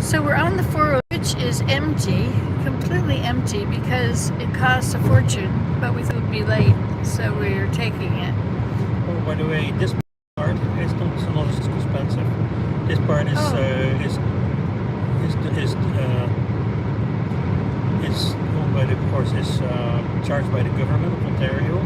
So we're on the 408, which is empty, completely empty, because it costs a fortune, but we thought it would be late, so we're taking it. Oh, by the way, this part is not as expensive. This part is owned by the, of course, is charged by the government of Ontario,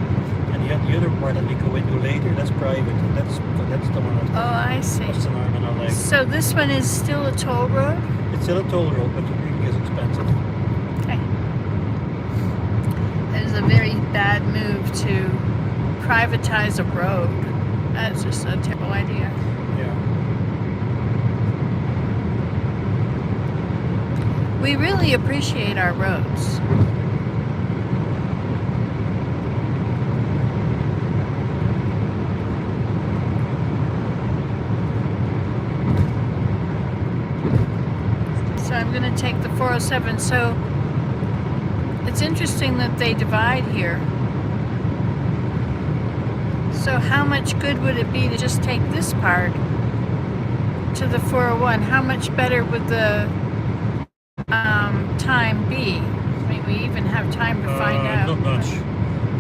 and the other part that we go into later, that's private. That's the one that I see. costs an arm and a leg. So this one is still a toll road? It's still a toll road, but it really is expensive. Okay. That is a very bad move to privatize a road. That's just a terrible idea. Yeah. We really appreciate our roads. So I'm going to take the 407. So it's interesting that they divide here. So how much good would it be to just take this part to the 401? How much better would the time be? I mean, we even have time to find out. Not much,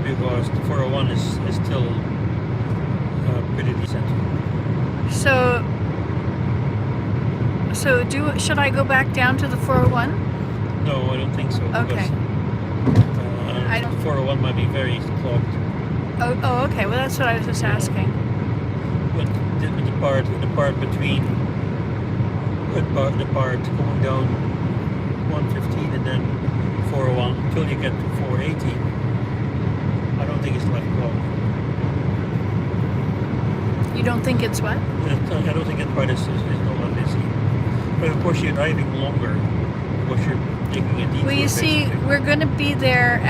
because the 401 is still pretty decent. So should I go back down to the 401? No, I don't think so. Okay. Because, the 401 might be very clogged. Oh, okay. Well, that's what I was just asking. But the part between the part going down 115 and then 401 until you get to 480, I don't think it's left clogged. You don't think it's what? I don't think that part is not that busy. But of course you're driving longer because you're taking a detour. Well, you see, basically. we're going to be there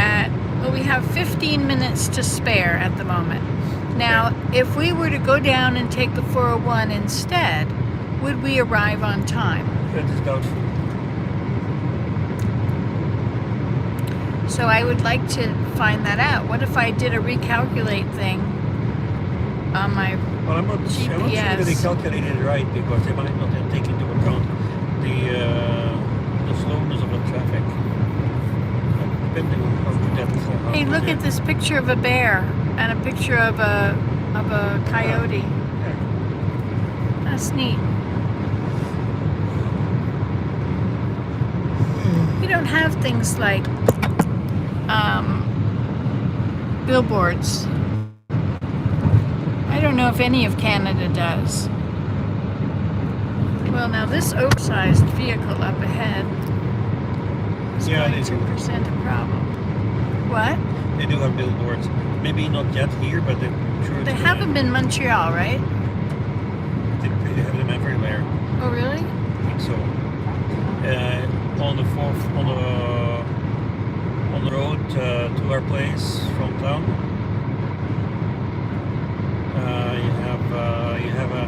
we have 15 minutes to spare at the moment. Now, if we were to go down and take the 401 instead, would we arrive on time? That is doubtful. So I would like to find that out. What if I did a recalculate thing on my Well, I'm not sure that they calculated it right, because they might not take into account the slowness of the traffic. Depending on how that. Hey, look at this picture of a bear and a picture of a coyote. Yeah. That's neat. We don't have things like billboards. I don't know if any of Canada does. Well, now this oversized vehicle up ahead is going to present a problem. What? They do have billboards. Maybe not yet here, but I'm sure they have them in Montreal, right? They have them everywhere. Oh, really? I think so. On the road to our place from town, you have a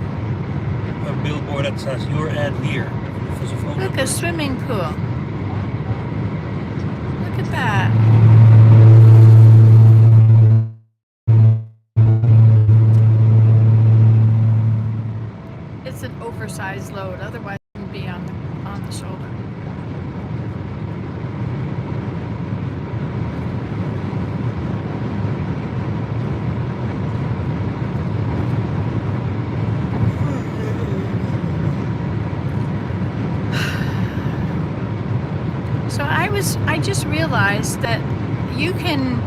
billboard that says "Your ad here." Look, a swimming pool. Look at that. It's an oversized load, otherwise it wouldn't be on the shoulder. So I just realized that you can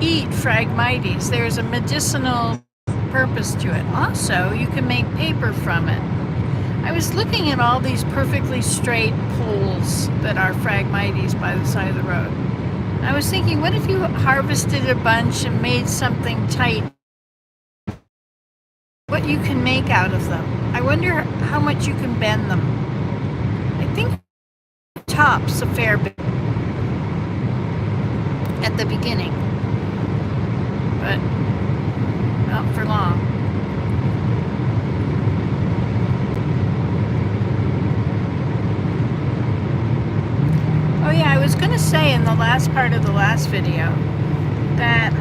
eat Phragmites. There's a medicinal purpose to it. Also, you can make paper from it. I was looking at all these perfectly straight poles that are Phragmites by the side of the road. I was thinking, what if you harvested a bunch and made something tight? What you can make out of them. I wonder how much you can bend them. I think tops a fair bit at the beginning, but not for long. Oh yeah, I was going to say in the last part of the last video that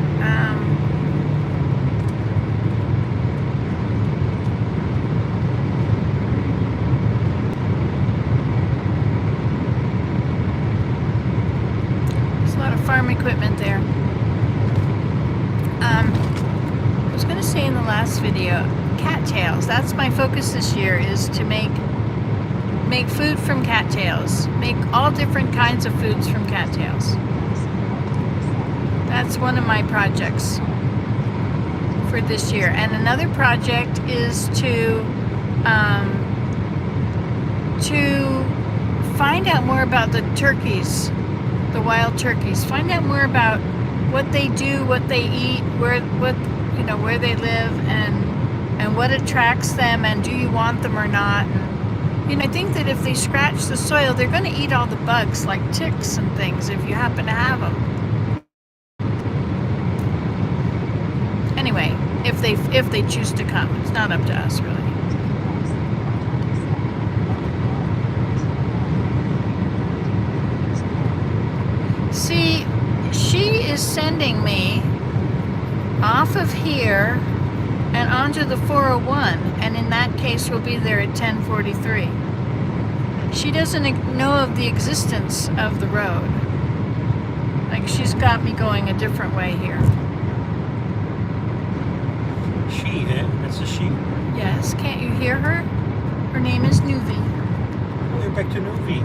equipment there. I was going to say in the last video, cattails. That's my focus this year, is to make food from cattails. Make all different kinds of foods from cattails. That's one of my projects for this year. And another project is to find out more about the turkeys, the wild turkeys. Find out more about what they do, what they eat, where they live, and what attracts them, and do you want them or not. And, I think that if they scratch the soil, they're going to eat all the bugs like ticks and things if you happen to have them. Anyway, if they choose to come, it's not up to us really. See, she is sending me off of here and onto the 401, and in that case we'll be there at 10:43. She doesn't know of the existence of the road. Like, she's got me going a different way here. She, eh? That's a she. Yes, can't you hear her? Her name is Nuvi. Oh, we're back to Nuvi.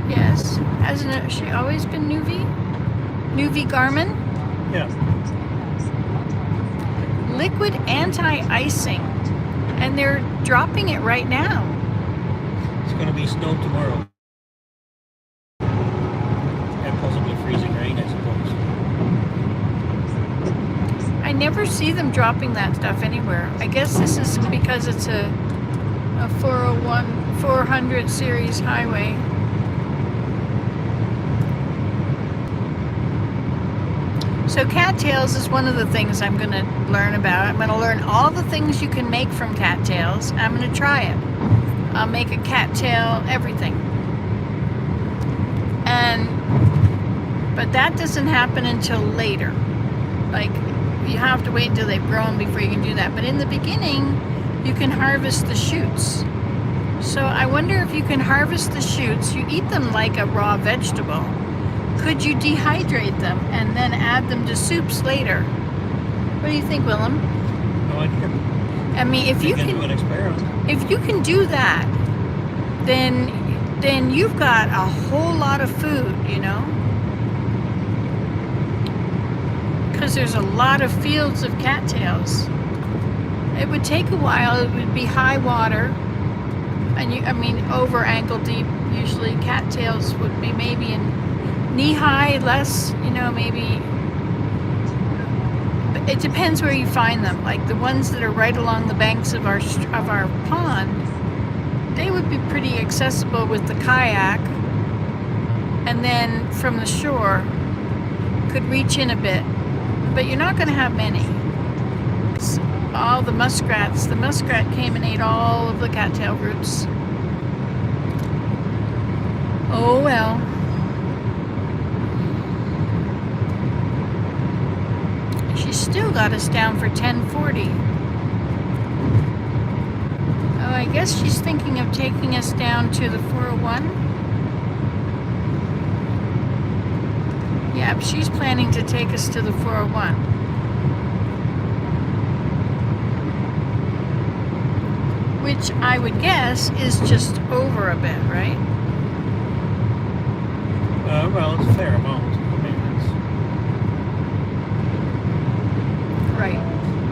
Yes. Hasn't she always been Nuvi? Nuvi Garmin? Yeah. Liquid anti-icing. And they're dropping it right now. It's going to be snow tomorrow. And possibly freezing rain, I suppose. I never see them dropping that stuff anywhere. I guess this is because it's a 400 series highway. So cattails is one of the things I'm going to learn about. I'm going to learn all the things you can make from cattails. I'm going to try it. I'll make a cattail everything. But that doesn't happen until later. Like, you have to wait until they've grown before you can do that. But in the beginning, you can harvest the shoots. So I wonder if you can harvest the shoots. You eat them like a raw vegetable. Could you dehydrate them and then add them to soups later? What do you think, Willem? No idea. I mean, if you can do an experiment. If you can do that, then you've got a whole lot of food, because there's a lot of fields of cattails. It would take a while. It would be high water, and over ankle deep. Usually, cattails would be maybe in knee high, less. Maybe. But it depends where you find them. Like the ones that are right along the banks of our pond, they would be pretty accessible with the kayak, and then from the shore, could reach in a bit. But you're not going to have many. All the muskrats. The muskrat came and ate all of the cattail roots. Oh well. She's still got us down for 10:40. Oh, I guess she's thinking of taking us down to the 401. Yeah, she's planning to take us to the 401. Which I would guess is just over a bit, right? Well, it's a fair amount. Right.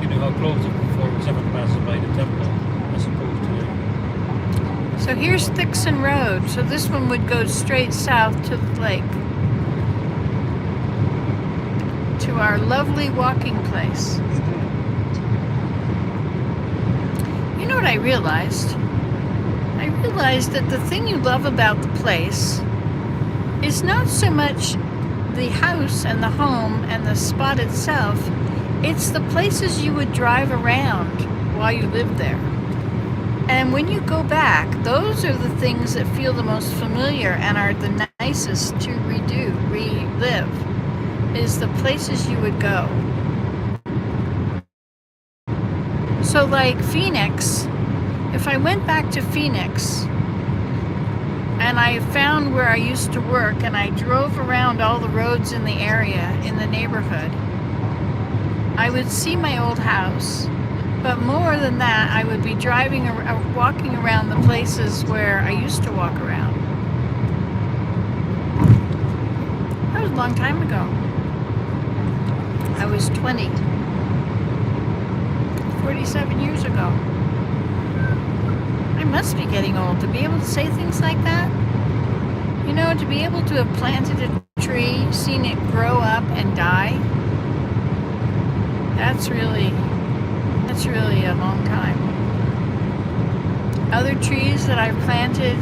You know how close the 407 passes by the temple, as opposed to. So here's Thixon Road. So this one would go straight south to the lake. To our lovely walking place. You know what I realized? I realized that the thing you love about the place is not so much the house and the home and the spot itself. It's the places you would drive around while you lived there. And when you go back, those are the things that feel the most familiar and are the nicest to relive, is the places you would go. So like Phoenix, if I went back to Phoenix, and I found where I used to work, and I drove around all the roads in the area, in the neighborhood. I would see my old house, but more than that, I would be walking around the places where I used to walk around. That was a long time ago. I was 20, 47 years ago. I must be getting old to be able to say things like that. You know, to be able to have planted a tree, seen it grow up and die, that's really a long time. Other trees that I've planted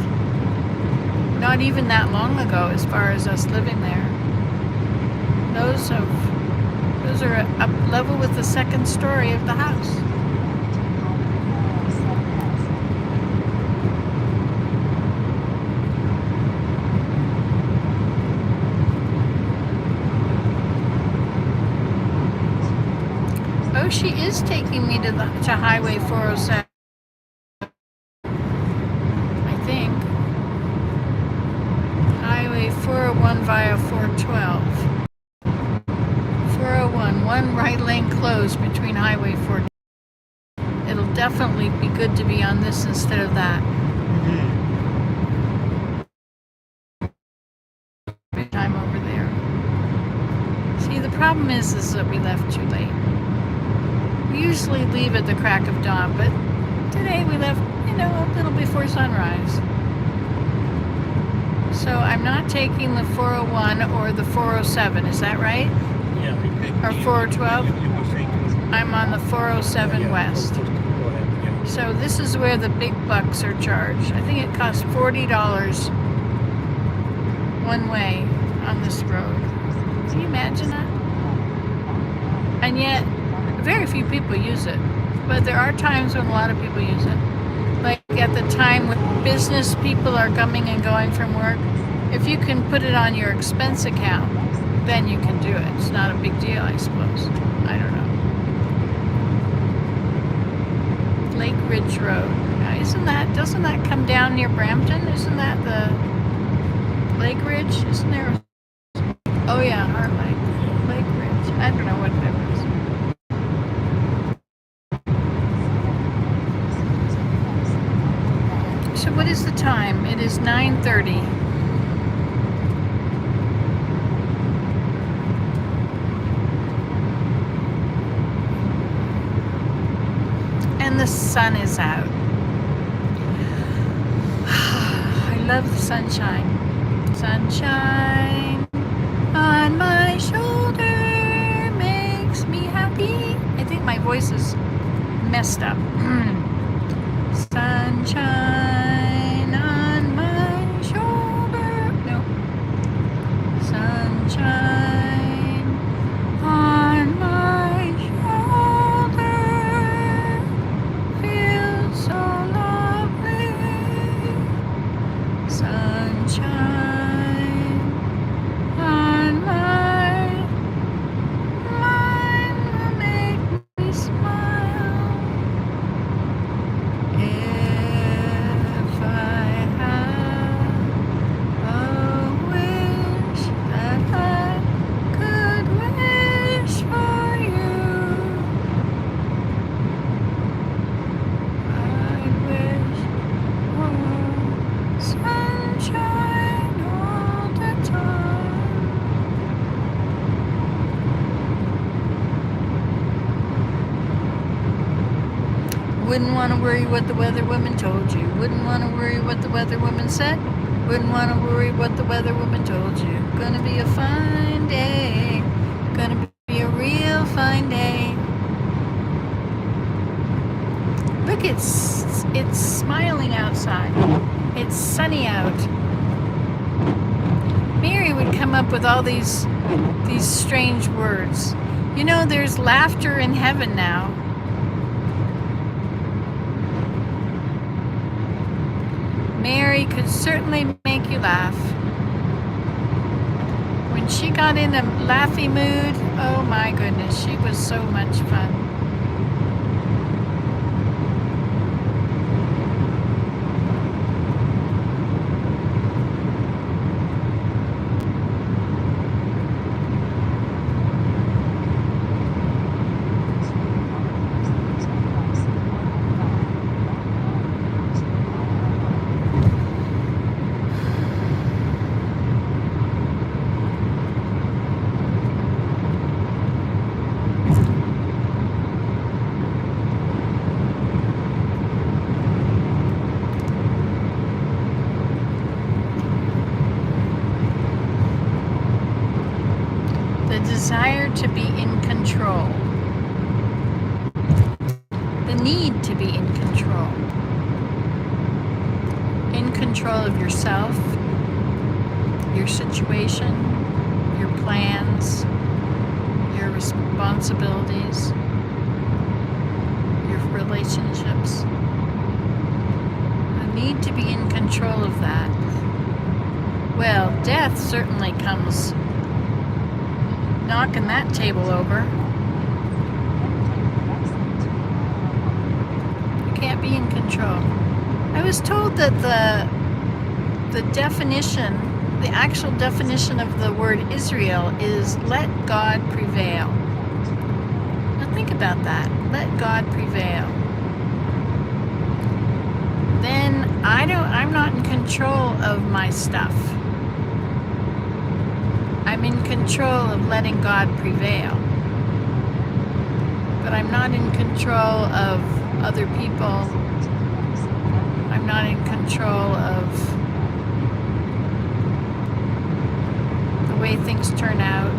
not even that long ago, as far as us living there, those are up level with the second story of the house. Oh, she is taking me to Highway 407. I think. Highway 401 via 412. 401, one right lane closed between Highway 4. It'll definitely be good to be on this instead of that. I'm over there. See, the problem is that we left too late. We usually leave at the crack of dawn, but today we left, a little before sunrise. So I'm not taking the 401 or the 407, is that right? Yeah. Or 412? You go straight to I'm on the 407 yeah, west. Go ahead, yeah. So this is where the big bucks are charged. I think it costs $40 one way on this road. Can you imagine that? And yet, very few people use it. But there are times when a lot of people use it. Like at the time when business people are coming and going from work, if you can put it on your expense account, then you can do it. It's not a big deal, I suppose. I don't know. Lake Ridge Road. Now, doesn't that come down near Brampton? Isn't that the Lake Ridge? Isn't there? Oh yeah, Heart Lake. Lake Ridge. I don't know what that is. So what is the time? It is 9:30. And the sun is out. I love the sunshine. Sunshine on my shoulder makes me happy. I think my voice is messed up. Sunshine on my shoulder. No. Sunshine on my shoulder feels so lovely. Sunshine on my mind will make me smile. If I had a wish that I could wish for you, I'd wish for sunshine all the time. Wouldn't want to worry what the weather woman told you. Wouldn't want to worry what the weather woman said. Wouldn't want to worry what the weather woman told you. Gonna be a fine day. Gonna be a real fine day. Look, it's smiling outside. It's sunny out. Mary would come up with all these strange words. You know, there's laughter in heaven now. Mary could certainly make you laugh. When she got in a laughy mood, oh my goodness, she was so much fun. desire to be in control. The need to be in control. In control of yourself, your situation, your plans, your responsibilities, your relationships. The need to be in control of that. Well, death certainly comes knocking that table over. You can't be in control. I was told that the definition, the actual definition of the word Israel is let God prevail. Now think about that. Let God prevail. Then I'm not in control of my stuff. I'm in control of letting God prevail. But I'm not in control of other people. I'm not in control of the way things turn out.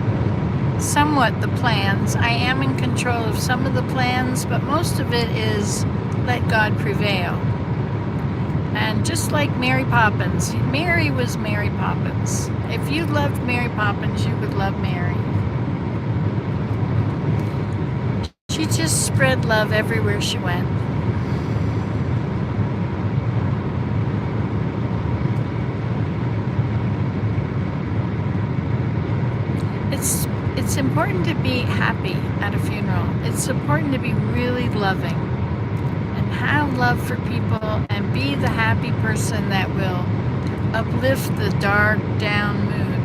Somewhat the plans. I am in control of some of the plans, but most of it is let God prevail. And just like Mary Poppins, Mary was Mary Poppins. If you loved Mary Poppins, you would love Mary. She just spread love everywhere she went. It's important to be happy at a funeral. It's important to be really loving and have love for people and be the happy person that will uplift the dark, down mood.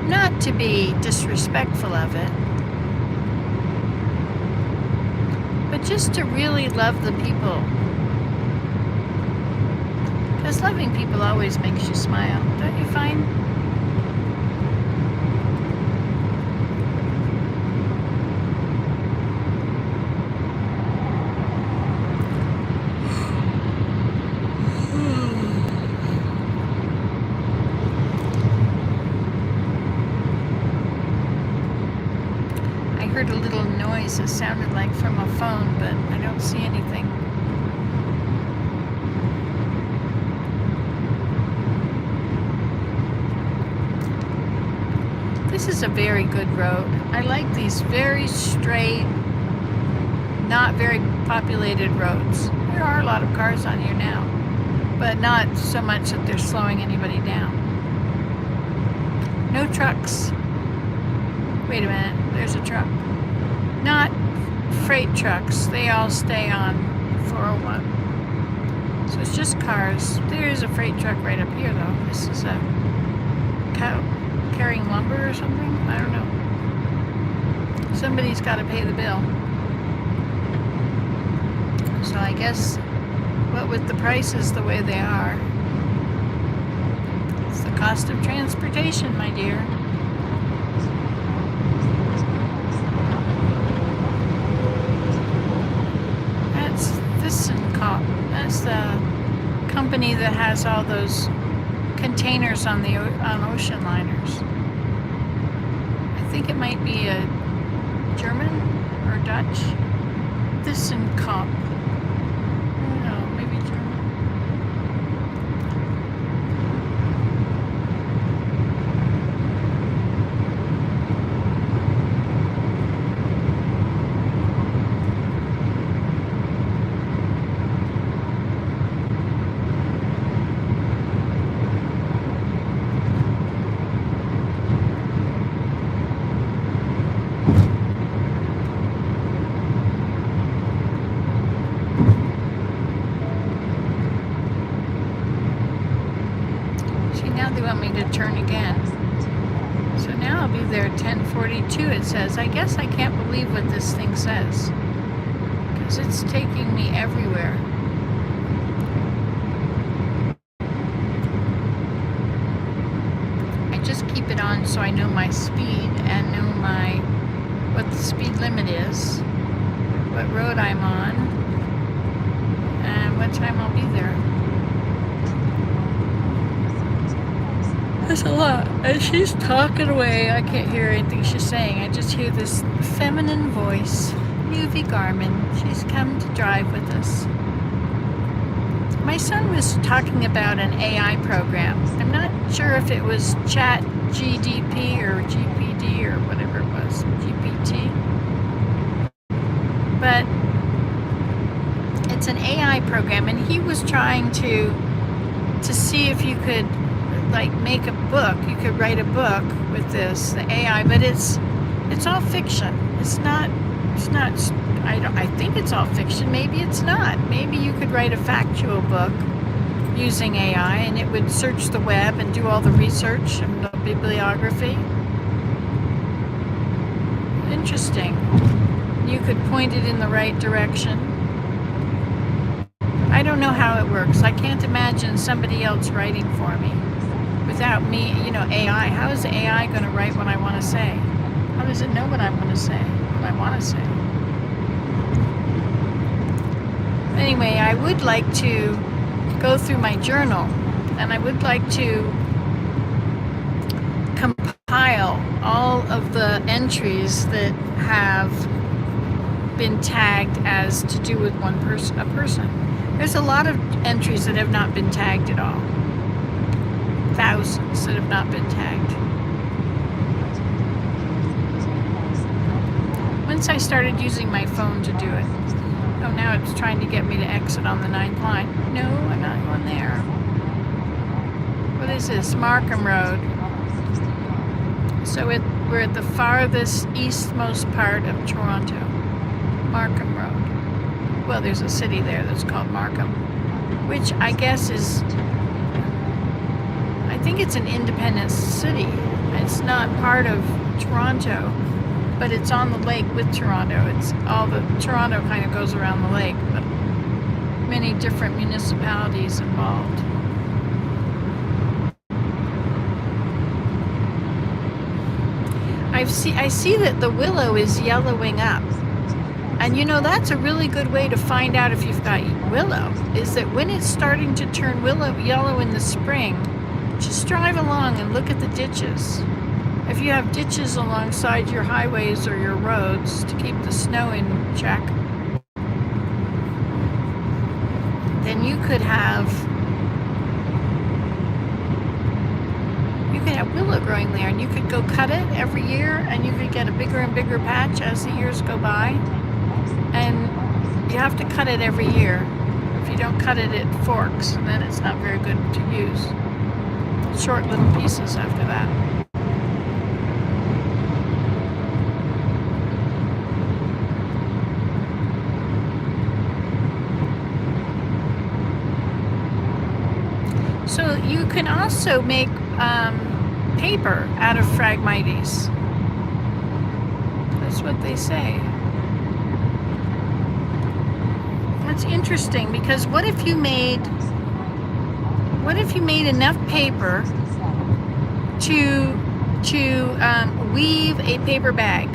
Not to be disrespectful of it, but just to really love the people. Because loving people always makes you smile, don't you find? I heard a little noise that sounded like from a phone, but I don't see anything. This is a very good road. I like these very straight, not very populated roads. There are a lot of cars on here now, but not so much that they're slowing anybody down. No trucks. Wait a minute, there's a truck. Not freight trucks, they all stay on 401. So it's just cars. There is a freight truck right up here though. This is a cow carrying lumber or something? I don't know. Somebody's got to pay the bill. So I guess what with the prices the way they are, it's the cost of transportation, my dear. That's That's the company that has all those containers on ocean liners. I think it might be a German or Dutch. Thyssenkop. I don't know, maybe German. Now they want me to turn again. So now I'll be there at 10:42 it says. I guess I can't believe what this thing says, because it's taking me everywhere. I just keep it on so I know my speed and know what the speed limit is, what road I'm on, and what time I'll be there. There's a lot. And she's talking away. I can't hear anything she's saying. I just hear this feminine voice. Nuvi Garmin. She's come to drive with us. My son was talking about an AI program. I'm not sure if it was Chat GDP or GPD or whatever it was. GPT. But it's an AI program, and he was trying to see if you could like make a book. You could write a book with this, the AI, but it's all fiction. It's not I think it's all fiction. Maybe it's not. Maybe you could write a factual book using AI and it would search the web and do all the research and the bibliography. Interesting. You could point it in the right direction. I don't know how it works. I can't imagine somebody else writing for me without me, AI. How is AI going to write what I want to say? How does it know what I want to say, what I want to say? Anyway, I would like to go through my journal, and I would like to compile all of the entries that have been tagged as to do with a person. There's a lot of entries that have not been tagged at all. Thousands that have not been tagged. Once I started using my phone to do it. Oh, now it's trying to get me to exit on the 9th line. No, I'm not going there. What is this? Markham Road. So we're at the farthest eastmost part of Toronto. Markham Road. Well, there's a city there that's called Markham, which I guess is, I think it's an independent city. It's not part of Toronto, but it's on the lake with Toronto. Toronto kind of goes around the lake, but many different municipalities involved. I see that the willow is yellowing up. And that's a really good way to find out if you've got willow, is that when it's starting to turn yellow in the spring, just drive along and look at the ditches. If you have ditches alongside your highways or your roads to keep the snow in check, then you could have willow growing there, and you could go cut it every year, and you could get a bigger and bigger patch as the years go by. And you have to cut it every year. If you don't cut it, it forks, and then it's not very good to use. Short little pieces after that. So you can also make paper out of Phragmites. That's what they say. That's interesting, because what if you made enough paper to weave a paper bag,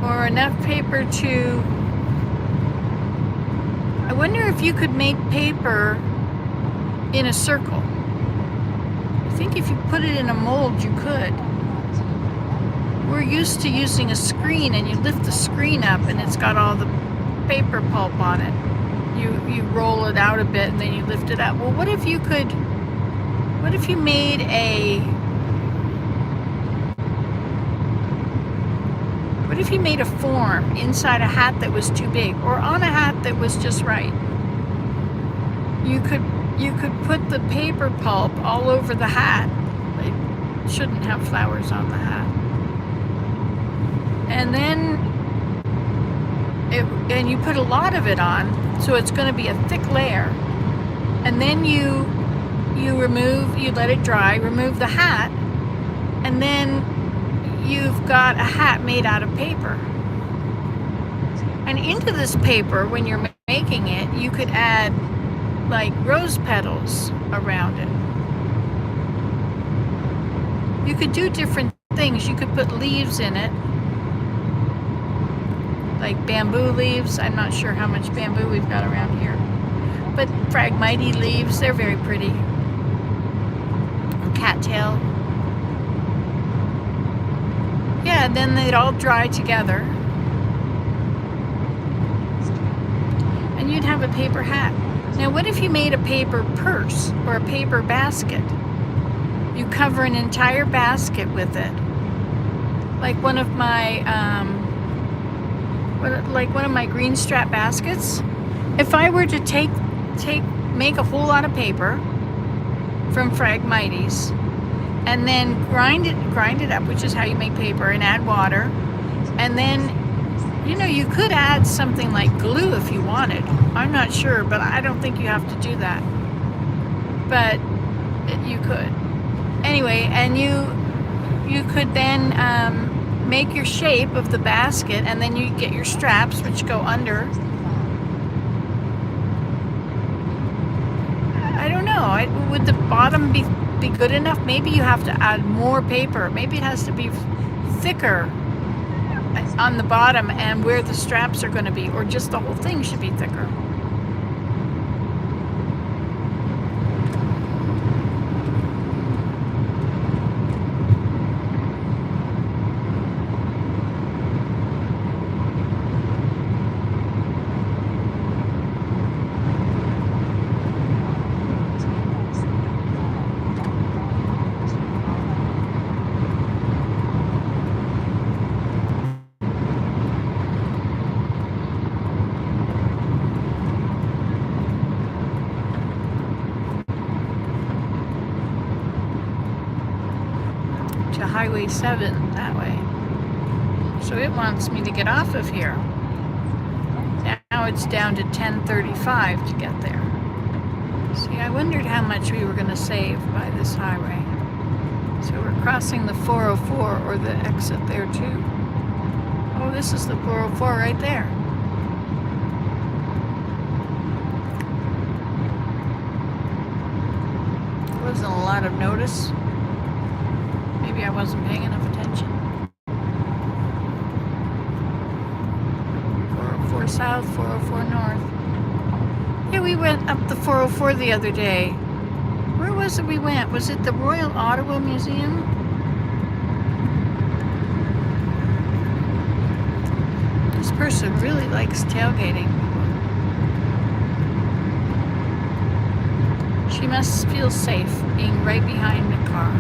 or enough paper to, I wonder if you could make paper in a circle. I think if you put it in a mold, you could. We're used to using a screen, and you lift the screen up and it's got all the paper pulp on it. You roll it out a bit and then you lift it up. Well, what if you made a form inside a hat that was too big, or on a hat that was just right? You could put the paper pulp all over the hat. It shouldn't have flowers on the hat. And then you put a lot of it on, so it's going to be a thick layer. And then you let it dry, remove the hat, and then you've got a hat made out of paper. And into this paper, when you're making it, you could add like rose petals around it. You could do different things. You could put leaves in it, like bamboo leaves. I'm not sure how much bamboo we've got around here, but Phragmite leaves, they're very pretty. cattail. Yeah, and then they'd all dry together. And you'd have a paper hat. Now, what if you made a paper purse or a paper basket? You cover an entire basket with it. Like one of my, one of my green strap baskets. If I were to make a whole lot of paper from Phragmites, and then grind it up, which is how you make paper, and add water, and then, you know, you could add something like glue if you wanted. I'm not sure, but I don't think you have to do that. But you could. Anyway, and you could then make your shape of the basket, and then you get your straps, which go under. I don't know. Would the bottom be good enough? Maybe you have to add more paper. Maybe it has to be thicker on the bottom and where the straps are going to be, or just the whole thing should be thicker. To Highway 7 that way. So it wants me to get off of here. Now it's down to 10:35 to get there. See, I wondered how much we were going to save by this highway. So we're crossing the 404, or the exit there too. Oh, this is the 404 right there. There wasn't a lot of notice. Maybe I wasn't paying enough attention. 404 south, 404 north. Yeah, we went up the 404 the other day. Where was it we went? Was it the Royal Ottawa Museum? This person really likes tailgating. She must feel safe being right behind the car.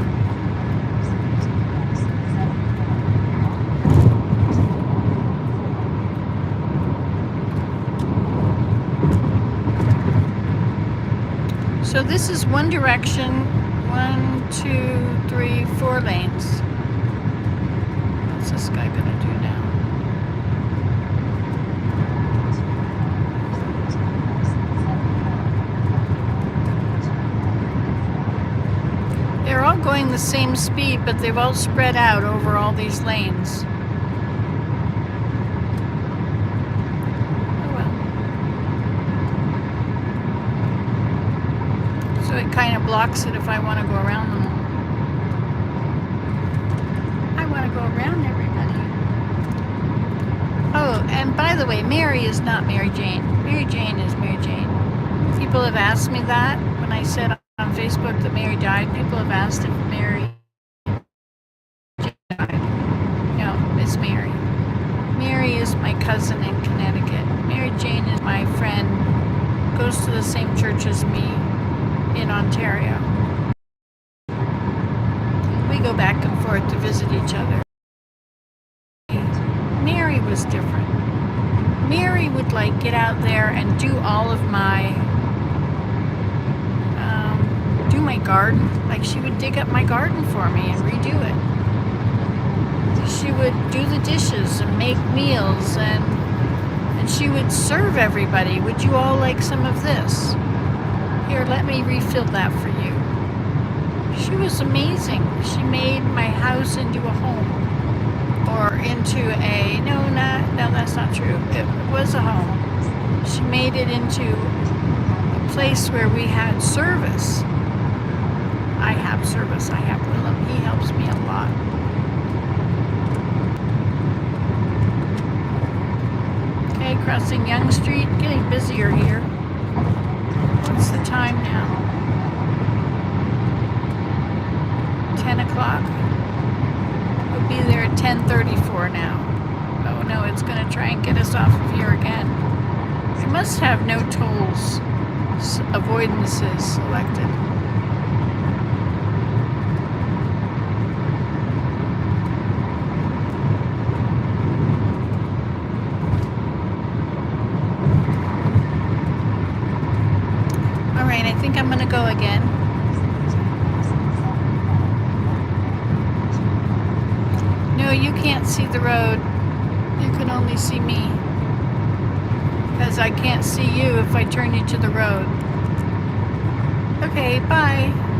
So this is one direction, 1, 2, 3, 4 lanes. What's this guy gonna do now? They're all going the same speed, but they've all spread out over all these lanes. So it kind of blocks it if I want to go around them. I want to go around everybody. Oh, and by the way, Mary is not Mary Jane. Mary Jane is Mary Jane. People have asked me that when I said on Facebook that Mary died. People have asked if Mary died. No, it's Mary. Mary is my cousin in Connecticut. Mary Jane is my friend. Goes to the same church as me in Ontario. We go back and forth to visit each other. Mary was different. Mary would like get out there and do all of my do my garden. Like she would dig up my garden for me and redo it. She would do the dishes and make meals, and she would serve everybody. Would you all like some of this? Here, let me refill that for you. She was amazing. She made my house into a home, or into a, no, that's not true. It was a home. She made it into a place where we had service. I have service. I have Willem. He helps me a lot. Okay, crossing Yonge Street. Getting busier here. What's the time now? have no tolls, avoidances selected. All right, I think I'm gonna go again. No, you can't see the road. You can only see me. Because I can't see you if I turn you to the road. Okay, bye.